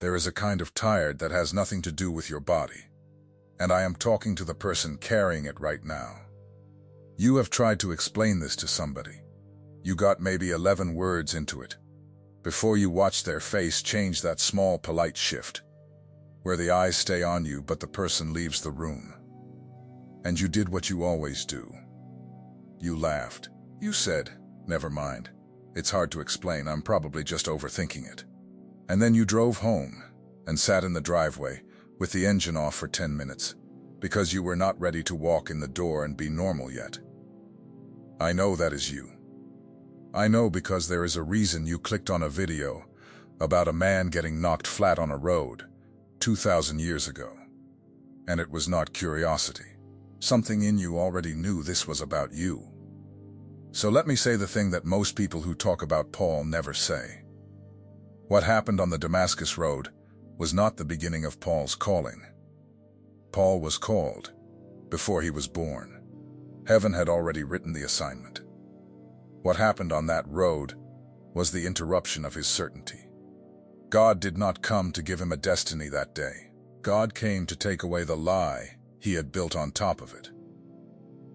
There is a kind of tired that has nothing to do with your body. And I am talking to the person carrying it right now. You have tried to explain this to somebody. You got maybe 11 words into it, before you watch their face change that small polite shift, where the eyes stay on you but the person leaves the room. And you did what you always do. You laughed. You said, "Never mind. It's hard to explain, I'm probably just overthinking it." And then you drove home and sat in the driveway with the engine off for 10 minutes because you were not ready to walk in the door and be normal yet. I know that is you. I know because there is a reason you clicked on a video about a man getting knocked flat on a road 2,000 years ago. And it was not curiosity. Something in you already knew this was about you. So let me say the thing that most people who talk about Paul never say. What happened on the Damascus road was not the beginning of Paul's calling. Paul was called before he was born. Heaven had already written the assignment. What happened on that road was the interruption of his certainty. God did not come to give him a destiny that day. God came to take away the lie he had built on top of it.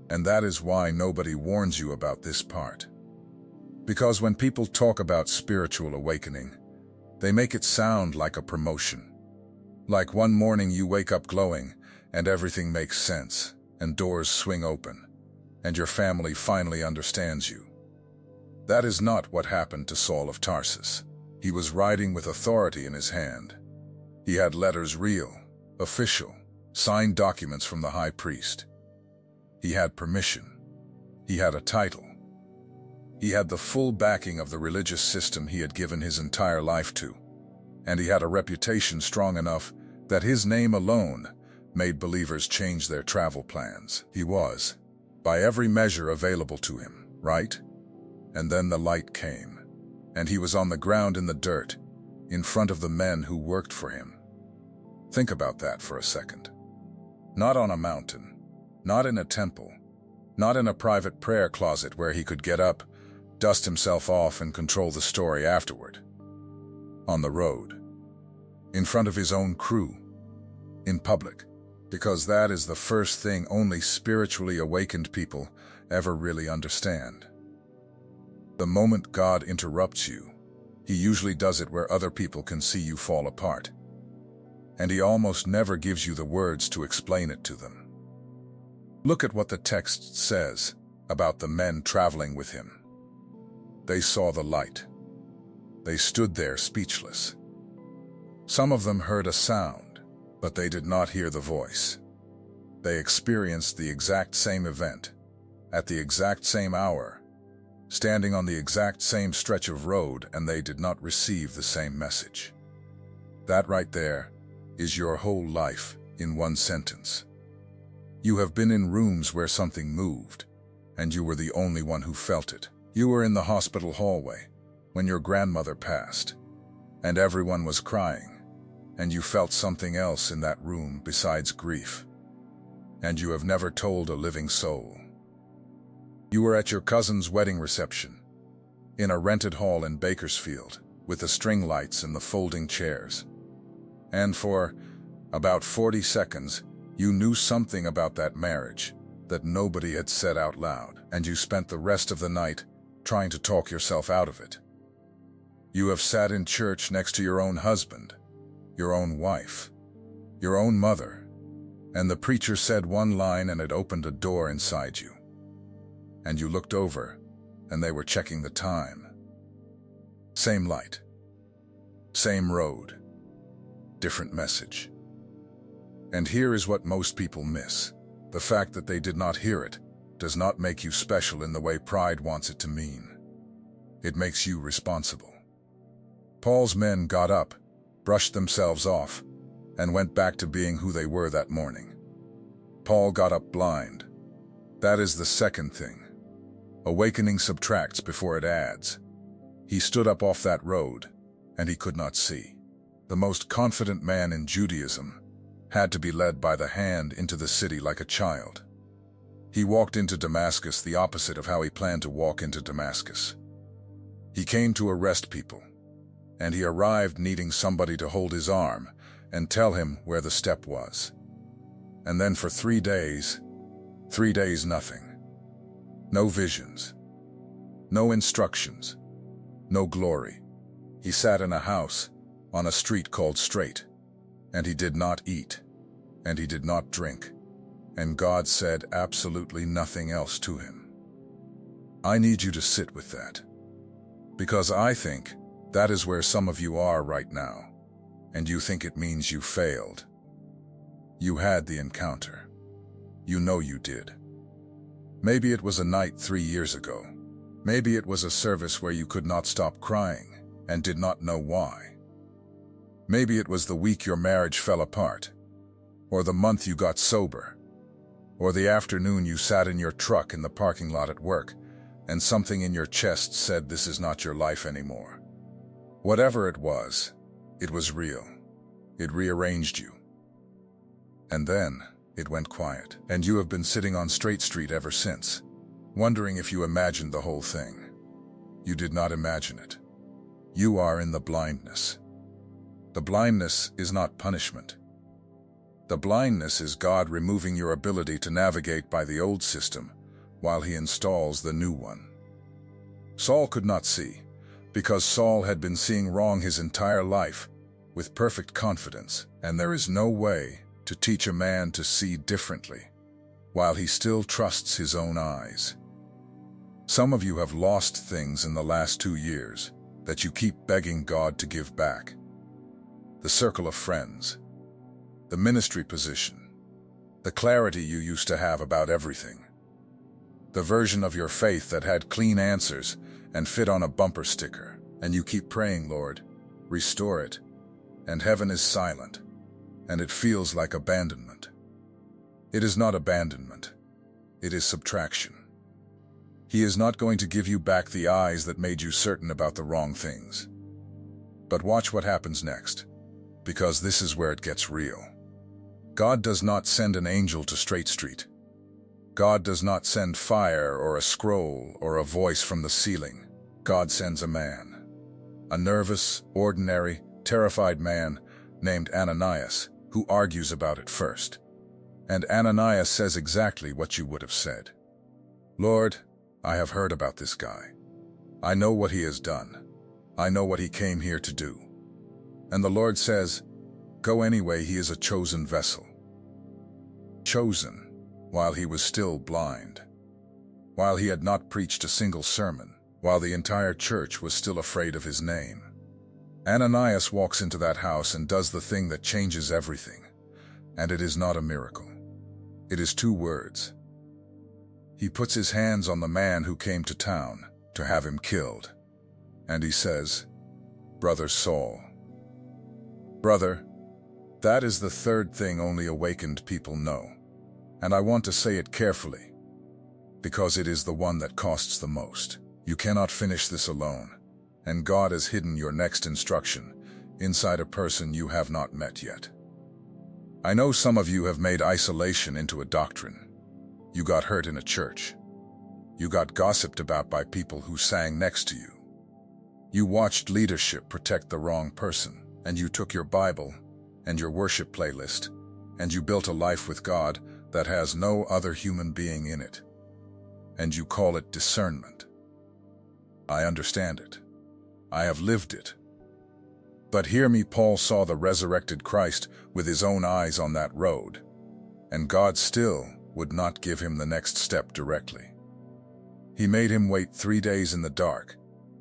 And that is why nobody warns you about this part. Because when people talk about spiritual awakening, they make it sound like a promotion. Like one morning you wake up glowing and everything makes sense and doors swing open and your family finally understands you. That is not what happened to Saul of Tarsus. He was riding with authority in his hand. He had letters real, official, signed documents from the high priest. He had permission. He had a title. He had the full backing of the religious system he had given his entire life to. And he had a reputation strong enough that his name alone made believers change their travel plans. He was, by every measure, available to him, right? And then the light came, and he was on the ground in the dirt, in front of the men who worked for him. Think about that for a second. Not on a mountain, not in a temple, not in a private prayer closet where he could get up, dust himself off, and control the story afterward. On the road, in front of his own crew, in public, because that is the first thing only spiritually awakened people ever really understand. The moment God interrupts you, he usually does it where other people can see you fall apart. And he almost never gives you the words to explain it to them. Look at what the text says about the men traveling with him. They saw the light. They stood there speechless. Some of them heard a sound, but they did not hear the voice. They experienced the exact same event, at the exact same hour, standing on the exact same stretch of road, and they did not receive the same message. That right there is your whole life in one sentence. You have been in rooms where something moved, and you were the only one who felt it. You were in the hospital hallway when your grandmother passed, and everyone was crying, and you felt something else in that room besides grief. And you have never told a living soul. You were at your cousin's wedding reception, in a rented hall in Bakersfield, with the string lights and the folding chairs. And for about 40 seconds, you knew something about that marriage that nobody had said out loud, and you spent the rest of the night trying to talk yourself out of it. You have sat in church next to your own husband, your own wife, your own mother, and the preacher said one line and it opened a door inside you. And you looked over, and they were checking the time. Same light, same road, different message. And here is what most people miss. The fact that they did not hear it does not make you special in the way pride wants it to mean. It makes you responsible. Paul's men got up, brushed themselves off, and went back to being who they were that morning. Paul got up blind. That is the second thing. Awakening subtracts before it adds. He stood up off that road, and he could not see. The most confident man in Judaism had to be led by the hand into the city like a child. He walked into Damascus the opposite of how he planned to walk into Damascus. He came to arrest people, and he arrived needing somebody to hold his arm and tell him where the step was. And then for 3 days nothing. No visions, no instructions, no glory. He sat in a house on a street called Straight, and he did not eat, and he did not drink, and God said absolutely nothing else to him. I need you to sit with that, because I think that is where some of you are right now, and you think it means you failed. You had the encounter. You know you did. Maybe it was a night 3 years ago. Maybe it was a service where you could not stop crying and did not know why. Maybe it was the week your marriage fell apart, or the month you got sober, or the afternoon you sat in your truck in the parking lot at work and something in your chest said this is not your life anymore. Whatever it was real. It rearranged you. And then it went quiet, and you have been sitting on Straight Street ever since, wondering if you imagined the whole thing. You did not imagine it. You are in the blindness. The blindness is not punishment. The blindness is God removing your ability to navigate by the old system while he installs the new one. Saul could not see, because Saul had been seeing wrong his entire life with perfect confidence, and there is no way to teach a man to see differently while he still trusts his own eyes. Some of you have lost things in the last 2 years that you keep begging God to give back. The circle of friends, the ministry position, the clarity you used to have about everything, the version of your faith that had clean answers and fit on a bumper sticker, and you keep praying, Lord, restore it, and heaven is silent, and it feels like abandonment. It is not abandonment, it is subtraction. He is not going to give you back the eyes that made you certain about the wrong things. But watch what happens next, because this is where it gets real. God does not send an angel to Straight Street. God does not send fire or a scroll or a voice from the ceiling. God sends a man. A nervous, ordinary, terrified man named Ananias, who argues about it first. And Ananias says exactly what you would have said. Lord, I have heard about this guy. I know what he has done. I know what he came here to do. And the Lord says, go anyway, he is a chosen vessel. Chosen while he was still blind, while he had not preached a single sermon, while the entire church was still afraid of his name. Ananias walks into that house and does the thing that changes everything. And it is not a miracle. It is 2 words. He puts his hands on the man who came to town to have him killed. And he says, Brother Saul. Brother, that is the 3rd thing only awakened people know. And I want to say it carefully, because it is the one that costs the most. You cannot finish this alone, and God has hidden your next instruction inside a person you have not met yet. I know some of you have made isolation into a doctrine. You got hurt in a church. You got gossiped about by people who sang next to you. You watched leadership protect the wrong person, and you took your Bible and your worship playlist, and you built a life with God that has no other human being in it. And you call it discernment. I understand it. I have lived it. But hear me, Paul saw the resurrected Christ with his own eyes on that road, and God still would not give him the next step directly. He made him wait 3 days in the dark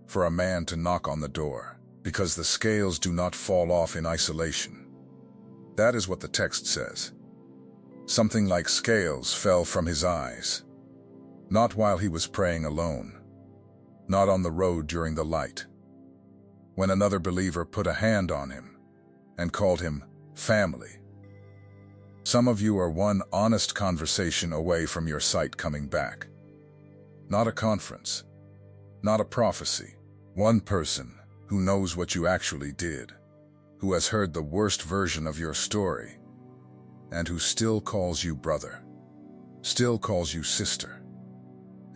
for a man to knock on the door, because the scales do not fall off in isolation. That is what the text says. Something like scales fell from his eyes, not while he was praying alone, not on the road during the light, when another believer put a hand on him and called him family. Some of you are one honest conversation away from your sight coming back. Not a conference, not a prophecy. One person who knows what you actually did, who has heard the worst version of your story, and who still calls you brother, still calls you sister.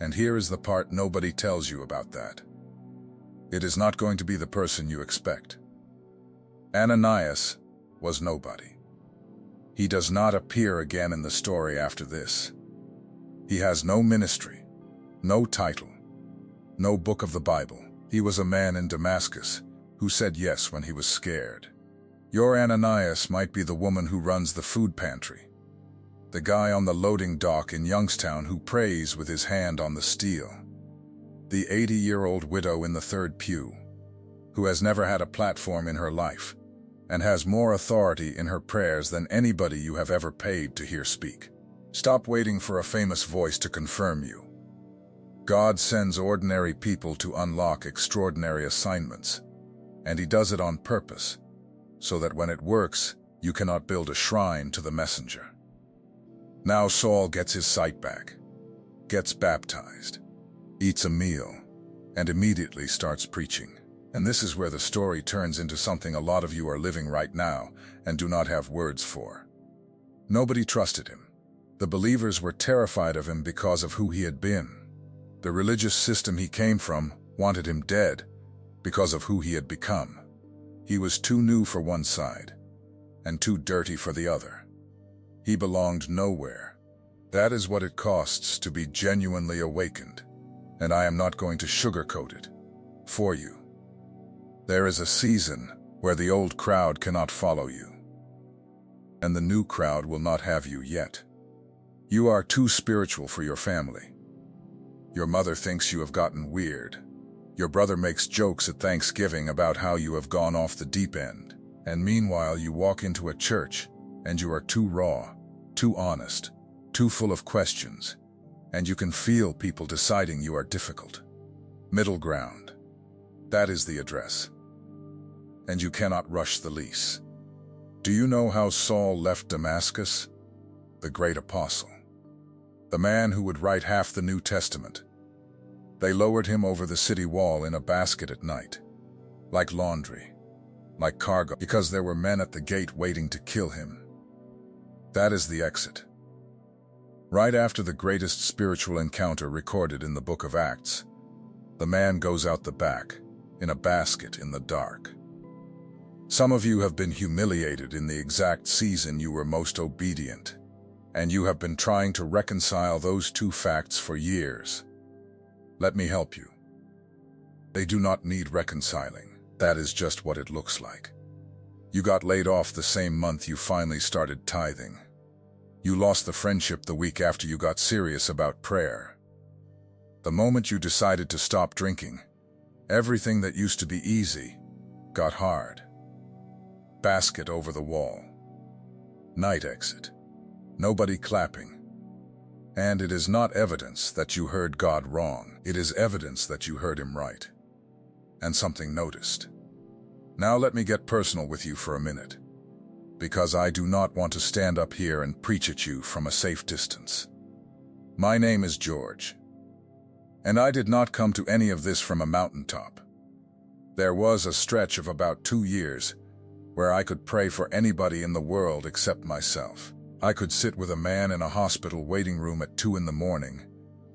And here is the part nobody tells you about that. It is not going to be the person you expect. Ananias was nobody. He does not appear again in the story after this. He has no ministry, no title, no book of the Bible. He was a man in Damascus who said yes when he was scared. Your Ananias might be the woman who runs the food pantry, the guy on the loading dock in Youngstown who prays with his hand on the steel, the 80-year-old widow in the third pew who has never had a platform in her life and has more authority in her prayers than anybody you have ever paid to hear speak. Stop waiting for a famous voice to confirm you. God sends ordinary people to unlock extraordinary assignments, and He does it on purpose, so that when it works, you cannot build a shrine to the messenger. Now Saul gets his sight back, gets baptized, eats a meal, and immediately starts preaching. And this is where the story turns into something a lot of you are living right now and do not have words for. Nobody trusted him. The believers were terrified of him because of who he had been. The religious system he came from wanted him dead because of who he had become. He was too new for one side and too dirty for the other. He belonged nowhere. That is what it costs to be genuinely awakened, and I am not going to sugarcoat it for you. There is a season where the old crowd cannot follow you, and the new crowd will not have you yet. You are too spiritual for your family. Your mother thinks you have gotten weird. Your brother makes jokes at Thanksgiving about how you have gone off the deep end, and meanwhile you walk into a church and you are too raw, too honest, too full of questions, and you can feel people deciding you are difficult. Middle ground. That is the address. And you cannot rush the lease. Do you know how Saul left Damascus? The great apostle, the man who would write half the New Testament. They lowered him over the city wall in a basket at night, like laundry, like cargo, because there were men at the gate waiting to kill him. That is the exit. Right after the greatest spiritual encounter recorded in the book of Acts, the man goes out the back, in a basket in the dark. Some of you have been humiliated in the exact season you were most obedient, and you have been trying to reconcile those two facts for years. Let me help you. They do not need reconciling. That is just what it looks like. You got laid off the same month you finally started tithing. You lost the friendship the week after you got serious about prayer. The moment you decided to stop drinking, everything that used to be easy got hard. Basket over the wall. Night exit. Nobody clapping. And it is not evidence that you heard God wrong. It is evidence that you heard Him right. And something noticed. Now let me get personal with you for a minute, because I do not want to stand up here and preach at you from a safe distance. My name is George, and I did not come to any of this from a mountaintop. There was a stretch of about 2 years where I could pray for anybody in the world except myself. I could sit with a man in a hospital waiting room at 2 in the morning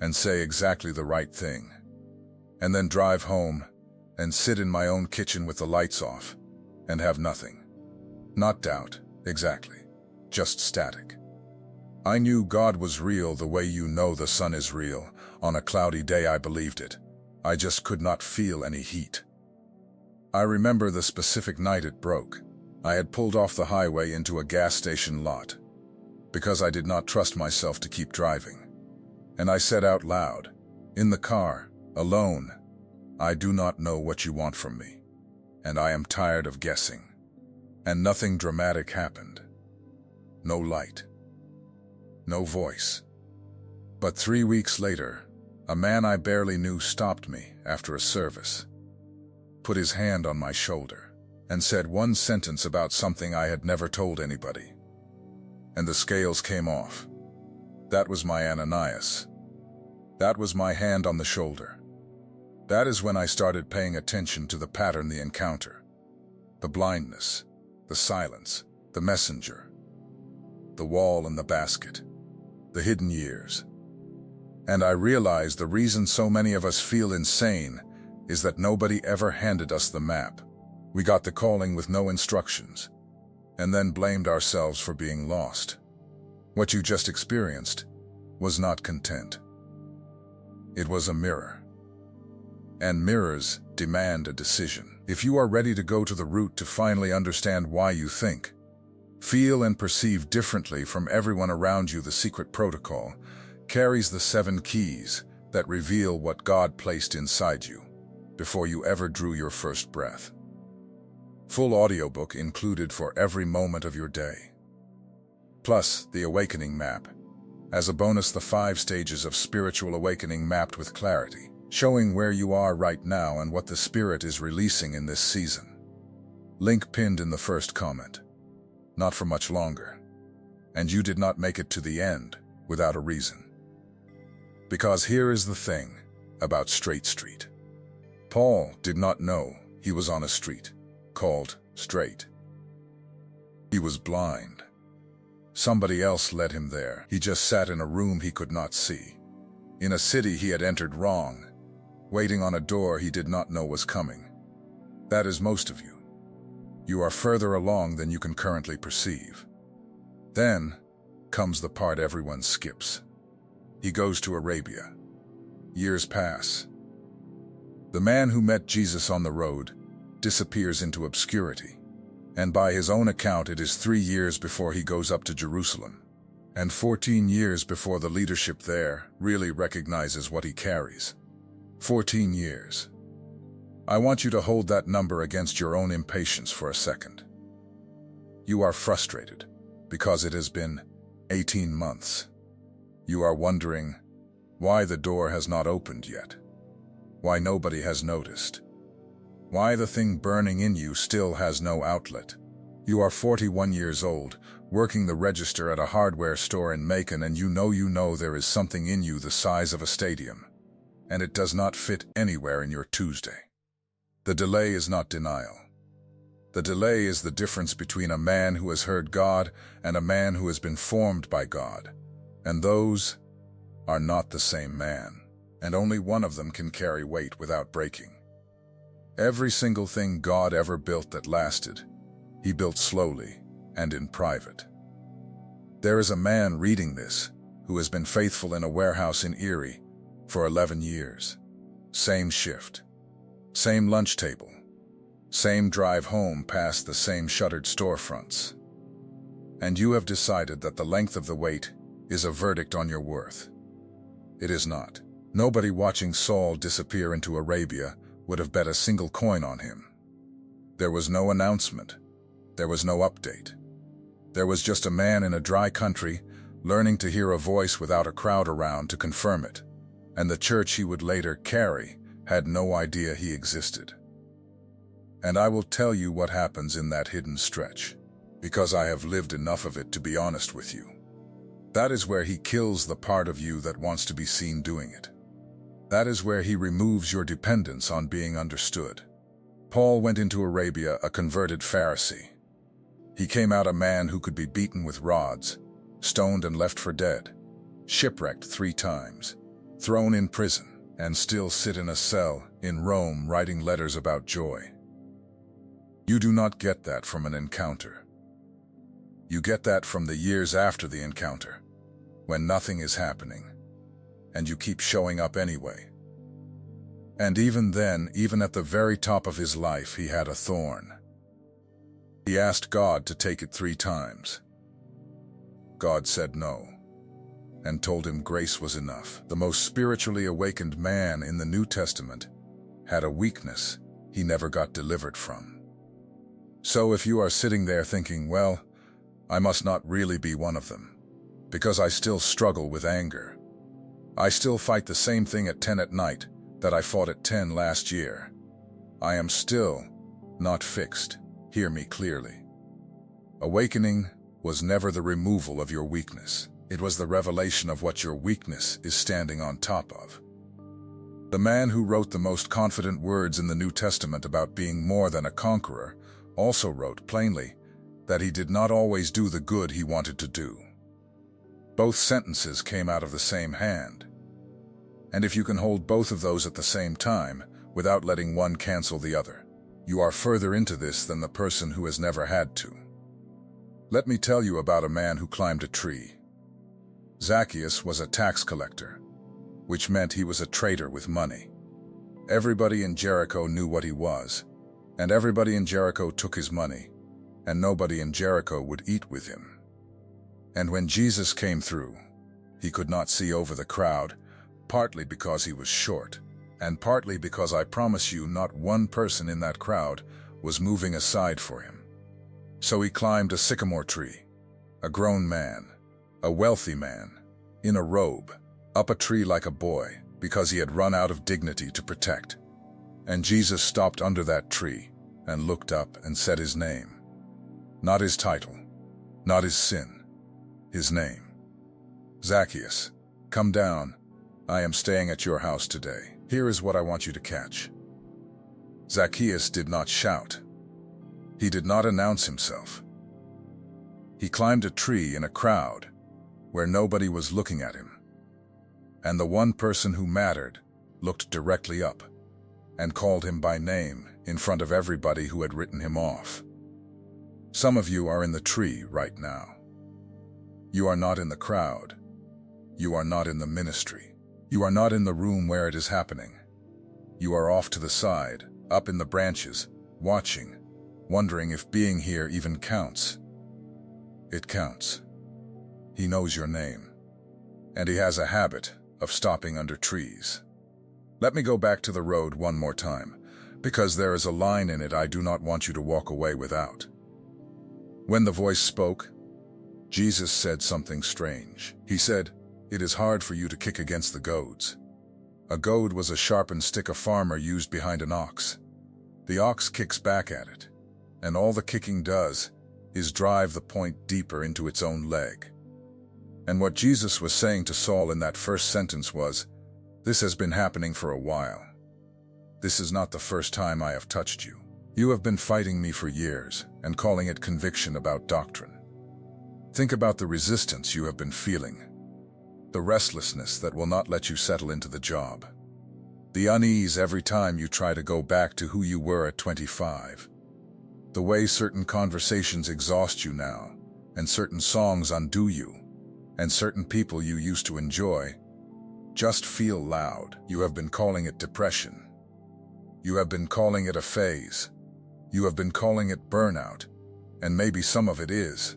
and say exactly the right thing, and then drive home and sit in my own kitchen with the lights off and have nothing. Not doubt, exactly, just static. I knew God was real the way you know the sun is real. On a cloudy day I believed it. I just could not feel any heat. I remember the specific night it broke. I had pulled off the highway into a gas station lot because I did not trust myself to keep driving. And I said out loud, in the car, alone, I do not know what you want from me, and I am tired of guessing. And nothing dramatic happened. No light. No voice. But 3 weeks later, a man I barely knew stopped me after a service, put his hand on my shoulder, and said one sentence about something I had never told anybody. And the scales came off. That was my Ananias. That was my hand on the shoulder. That is when I started paying attention to the pattern, the encounter, the blindness, the silence, the messenger, the wall and the basket, the hidden years. And I realized the reason so many of us feel insane is that nobody ever handed us the map. We got the calling with no instructions, and then blamed ourselves for being lost. What you just experienced was not content. It was a mirror. And mirrors demand a decision. If you are ready to go to the root to finally understand why you think, feel and perceive differently from everyone around you, the secret protocol carries the 7 keys that reveal what God placed inside you before you ever drew your first breath. Full audiobook included for every moment of your day. Plus, the awakening map. As a bonus, the 5 stages of spiritual awakening mapped with clarity, showing where you are right now and what the Spirit is releasing in this season. Link pinned in the first comment. Not for much longer. And you did not make it to the end without a reason. Because here is the thing about Straight Street. Paul did not know he was on a street called Straight. He was blind. Somebody else led him there. He just sat in a room he could not see. In a city he had entered wrong, waiting on a door he did not know was coming. That is most of you. You are further along than you can currently perceive. Then comes the part everyone skips. He goes to Arabia. Years pass. The man who met Jesus on the road disappears into obscurity, and by his own account it is 3 years before he goes up to Jerusalem, and 14 years before the leadership there really recognizes what he carries. 14 years. I want you to hold that number against your own impatience for a second. You are frustrated because it has been 18 months. You are wondering why the door has not opened yet, why nobody has noticed, why the thing burning in you still has no outlet. You are 41 years old, working the register at a hardware store in Macon, and you know there is something in you the size of a stadium, and it does not fit anywhere in your Tuesday. The delay is not denial. The delay is the difference between a man who has heard God and a man who has been formed by God. And those are not the same man, and only one of them can carry weight without breaking. Every single thing God ever built that lasted, he built slowly and in private. There is a man reading this who has been faithful in a warehouse in Erie for 11 years. Same shift, same lunch table, same drive home past the same shuttered storefronts. And you have decided that the length of the wait is a verdict on your worth. It is not. Nobody watching Saul disappear into Arabia would have bet a single coin on him. There was no announcement. There was no update. There was just a man in a dry country learning to hear a voice without a crowd around to confirm it, and the church he would later carry had no idea he existed. And I will tell you what happens in that hidden stretch, because I have lived enough of it to be honest with you. That is where he kills the part of you that wants to be seen doing it. That is where he removes your dependence on being understood. Paul went into Arabia a converted Pharisee. He came out a man who could be beaten with rods, stoned and left for dead, shipwrecked 3 times, thrown in prison, and still sit in a cell in Rome writing letters about joy. You do not get that from an encounter. You get that from the years after the encounter, when nothing is happening, and you keep showing up anyway. And even then, even at the very top of his life, he had a thorn. He asked God to take it 3 times. God said no, and told him grace was enough. The most spiritually awakened man in the New Testament had a weakness he never got delivered from. So if you are sitting there thinking, well, I must not really be one of them, because I still struggle with anger. I still fight the same thing at 10 at night that I fought at 10 last year. I am still not fixed. Hear me clearly. Awakening was never the removal of your weakness. It was the revelation of what your weakness is standing on top of. The man who wrote the most confident words in the New Testament about being more than a conqueror also wrote plainly that he did not always do the good he wanted to do. Both sentences came out of the same hand. And if you can hold both of those at the same time, without letting one cancel the other, You are further into this than the person who has never had to. Let me tell you about a man who climbed a tree. Zacchaeus was a tax collector, which meant he was a trader with money. Everybody in Jericho knew what he was, and everybody in Jericho took his money, and nobody in Jericho would eat with him. And when Jesus came through, he could not see over the crowd, partly because he was short, and partly because I promise you not one person in that crowd was moving aside for him. So he climbed a sycamore tree, a grown man, a wealthy man, in a robe, up a tree like a boy, because he had run out of dignity to protect. And Jesus stopped under that tree and looked up and said his name. Not his title, not his sin, his name. Zacchaeus, come down. I am staying at your house today. Here is what I want you to catch. Zacchaeus did not shout. He did not announce himself. He climbed a tree in a crowd where nobody was looking at him. And the one person who mattered looked directly up and called him by name in front of everybody who had written him off. Some of you are in the tree right now. You are not in the crowd. You are not in the ministry. You are not in the room where it is happening. You are off to the side, up in the branches, watching, wondering if being here even counts. It counts. He knows your name, and he has a habit of stopping under trees. Let me go back to the road one more time, because there is a line in it I do not want you to walk away without. When the voice spoke, Jesus said something strange. He said, "It is hard for you to kick against the goads." A goad was a sharpened stick a farmer used behind an ox. The ox kicks back at it, and all the kicking does is drive the point deeper into its own leg. And what Jesus was saying to Saul in that first sentence was, "This has been happening for a while. This is not the first time I have touched you. You have been fighting me for years and calling it conviction about doctrine. Think about the resistance you have been feeling, the restlessness that will not let you settle into the job, the unease every time you try to go back to who you were at 25, the way certain conversations exhaust you now, and certain songs undo you, and certain people you used to enjoy just feel loud. You have been calling it depression. You have been calling it a phase. You have been calling it burnout, and maybe some of it is.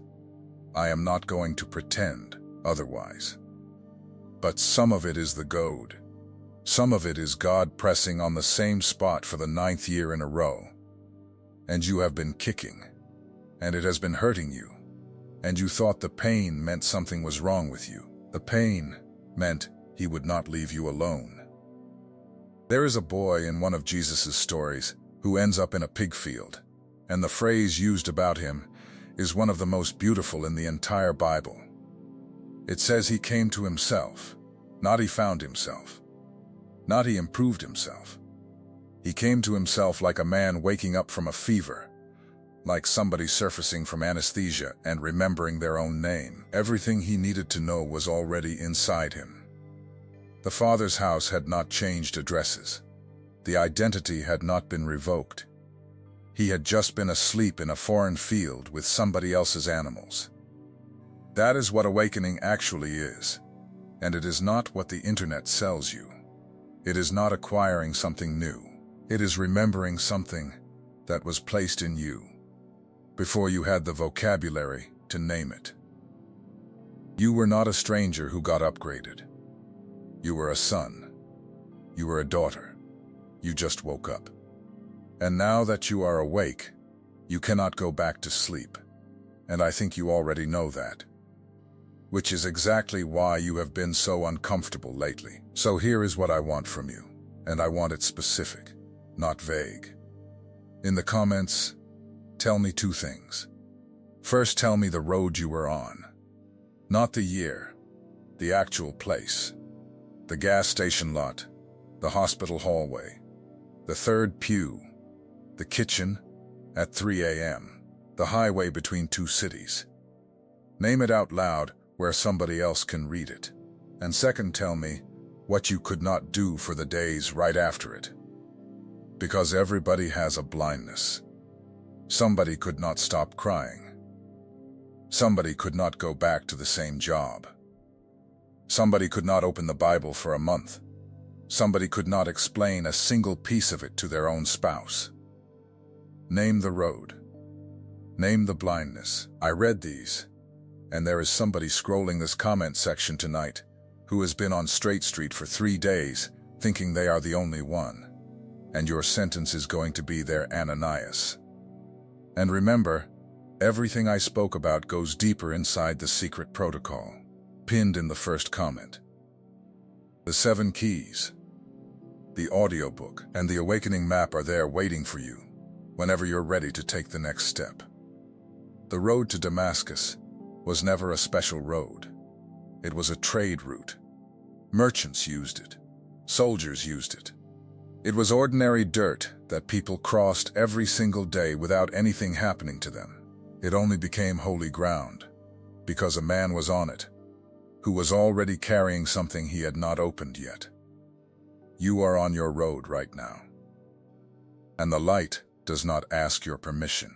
I am not going to pretend otherwise. But some of it is the goad. Some of it is God pressing on the same spot for the 9th year in a row. And you have been kicking, and it has been hurting you, and you thought the pain meant something was wrong with you. The pain meant he would not leave you alone. There is a boy in one of Jesus' stories who ends up in a pig field, and the phrase used about him is one of the most beautiful in the entire Bible. It says he came to himself, not he found himself, not he improved himself. He came to himself like a man waking up from a fever, like somebody surfacing from anesthesia and remembering their own name. Everything he needed to know was already inside him. The Father's house had not changed addresses. The identity had not been revoked. He had just been asleep in a foreign field with somebody else's animals. That is what awakening actually is, and it is not what the internet sells you. It is not acquiring something new. It is remembering something that was placed in you before you had the vocabulary to name it. You were not a stranger who got upgraded. You were a son. You were a daughter. You just woke up. And now that you are awake, you cannot go back to sleep. And I think you already know that. Which is exactly why you have been so uncomfortable lately. So here is what I want from you, and I want it specific, not vague. In the comments, tell me 2 things. First, tell me the road you were on. Not the year, the actual place. The gas station lot, the hospital hallway, the 3rd pew, the kitchen at 3 a.m., the highway between 2 cities. Name it out loud where somebody else can read it. And second, tell me what you could not do for the days right after it. Because everybody has a blindness. Somebody could not stop crying. Somebody could not go back to the same job. Somebody could not open the Bible for a month. Somebody could not explain a single piece of it to their own spouse. Name the road. Name the blindness. I read these, and there is somebody scrolling this comment section tonight who has been on Straight Street for 3 days, thinking they are the only one, and your sentence is going to be their Ananias. And remember, everything I spoke about goes deeper inside the secret protocol, pinned in the first comment. The 7 keys, the audiobook, and the awakening map are there waiting for you whenever you're ready to take the next step. The road to Damascus was never a special road. It was a trade route. Merchants used it. Soldiers used it. It was ordinary dirt that people crossed every single day without anything happening to them. It only became holy ground because a man was on it who was already carrying something he had not opened yet. You are on your road right now, and the light does not ask your permission.